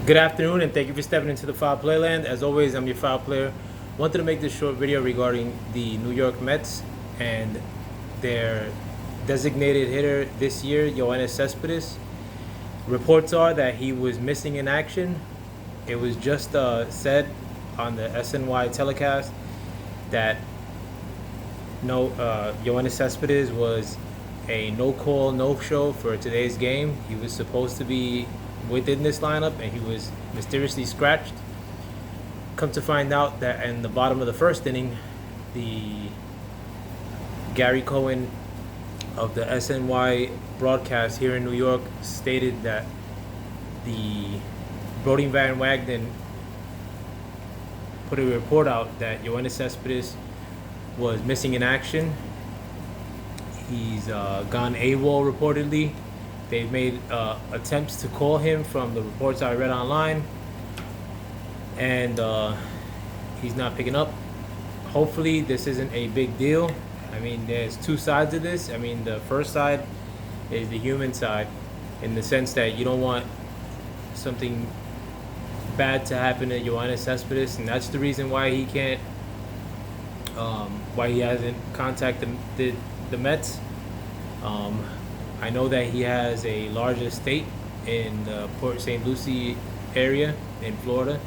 Good afternoon, and thank you for stepping into the Foul Playland. As always, I'm your Foul Player. Wanted to make this short video regarding the New York Mets and their designated hitter this year, Yoenis Cespedes. Reports are that he was missing in action. It was just said on the SNY telecast that Yoenis Cespedes was a no-call, no-show for today's game. He was supposed to be within this lineup, and he was mysteriously scratched. Come to find out that in the bottom of the first inning, the Gary Cohen of the SNY broadcast here in New York stated that the Brody Van Wagenen put a report out that Yoenis Cespedes was missing in action. He's gone AWOL reportedly. They've made attempts to call him from the reports I read online, and he's not picking up. Hopefully this isn't a big deal. I mean, there's two sides of this. I mean, the first side is the human side, in the sense that you don't want something bad to happen to Yoenis Cespedes, and that's the reason why he can't, why he hasn't contacted the Mets. I know that he has a large estate in the Port St. Lucie area in Florida,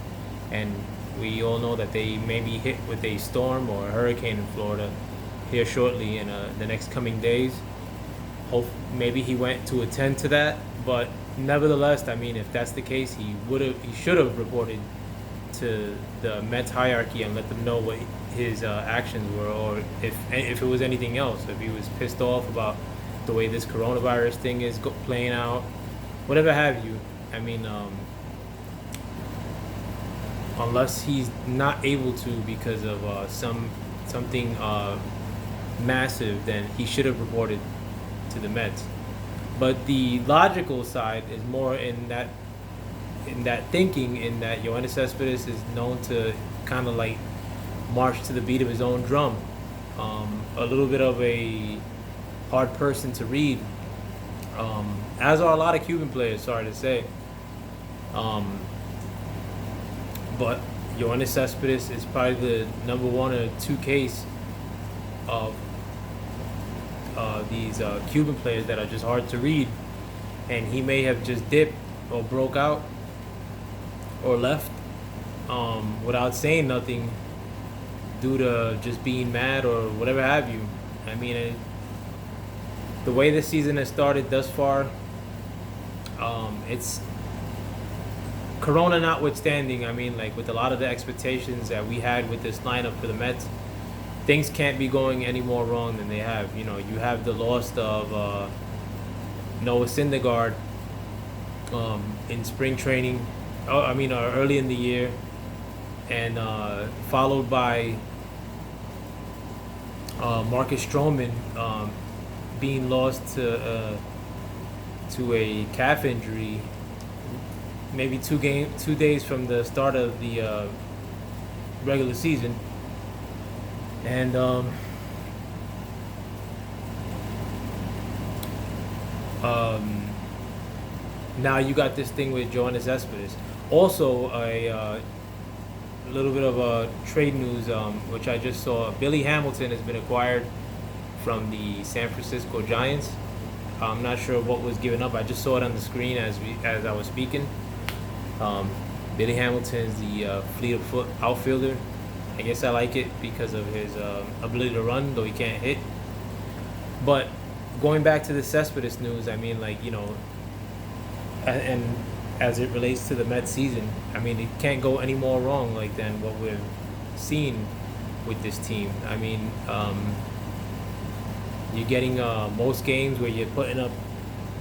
and we all know that they may be hit with a storm or a hurricane in Florida here shortly in the next coming days. Maybe he went to attend to that, but nevertheless, I mean, if that's the case, he should have reported to the Mets hierarchy and let them know what his actions were, or if it was anything else. If he was pissed off about the way this coronavirus thing is playing out, whatever have you. I mean, unless he's not able to because of something massive, then he should have reported to the Mets. But the logical side is more in that thinking, in that Yoenis Cespedes is known to kind of like march to the beat of his own drum. A little bit of a hard person to read, as are a lot of Cuban players, sorry to say. But Yoenis Cespedes is probably the number one or two case of these Cuban players that are just hard to read, and he may have just dipped or broke out or left without saying nothing due to just being mad or whatever have you. I mean, the way this season has started thus far, it's Corona notwithstanding. I mean, like, with a lot of the expectations that we had with this lineup for the Mets, things can't be going any more wrong than they have. You know, you have the loss of Noah Syndergaard in spring training. Early in the year, and followed by Marcus Stroman being lost to a calf injury, maybe 2 days from the start of the regular season, and now you got this thing with Yoenis Cespedes. Also, a little bit of trade news, which I just saw. Billy Hamilton has been acquired from the San Francisco Giants. I'm not sure what was given up. I just saw it on the screen as I was speaking. Billy Hamilton is the fleet of foot outfielder. I guess I like it because of his ability to run, though he can't hit. But going back to the Cespedes news, I mean, like, you know, and as it relates to the Mets season, I mean, it can't go any more wrong like than what we've seen with this team. I mean, you're getting most games where you're putting up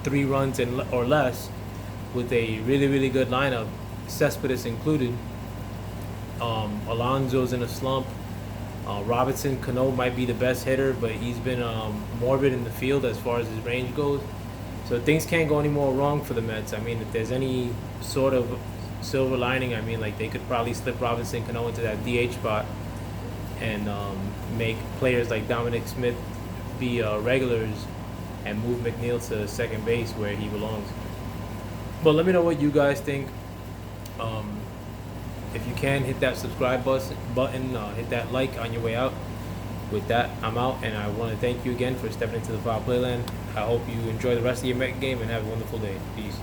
3 runs or less with a really, really good lineup, Cespedes included. Alonso's in a slump. Robinson Cano might be the best hitter, but he's been morbid in the field as far as his range goes. So things can't go any more wrong for the Mets. I mean, if there's any sort of silver lining, I mean, like, they could probably slip Robinson Cano into that DH spot and make players like Dominic Smith be regulars and move McNeil to second base where he belongs. But let me know what you guys think. If you can, hit that subscribe button, hit that like on your way out. With that, I'm out, and I want to thank you again for stepping into the Foul Playland. I hope you enjoy the rest of your Met game and have a wonderful day. Peace.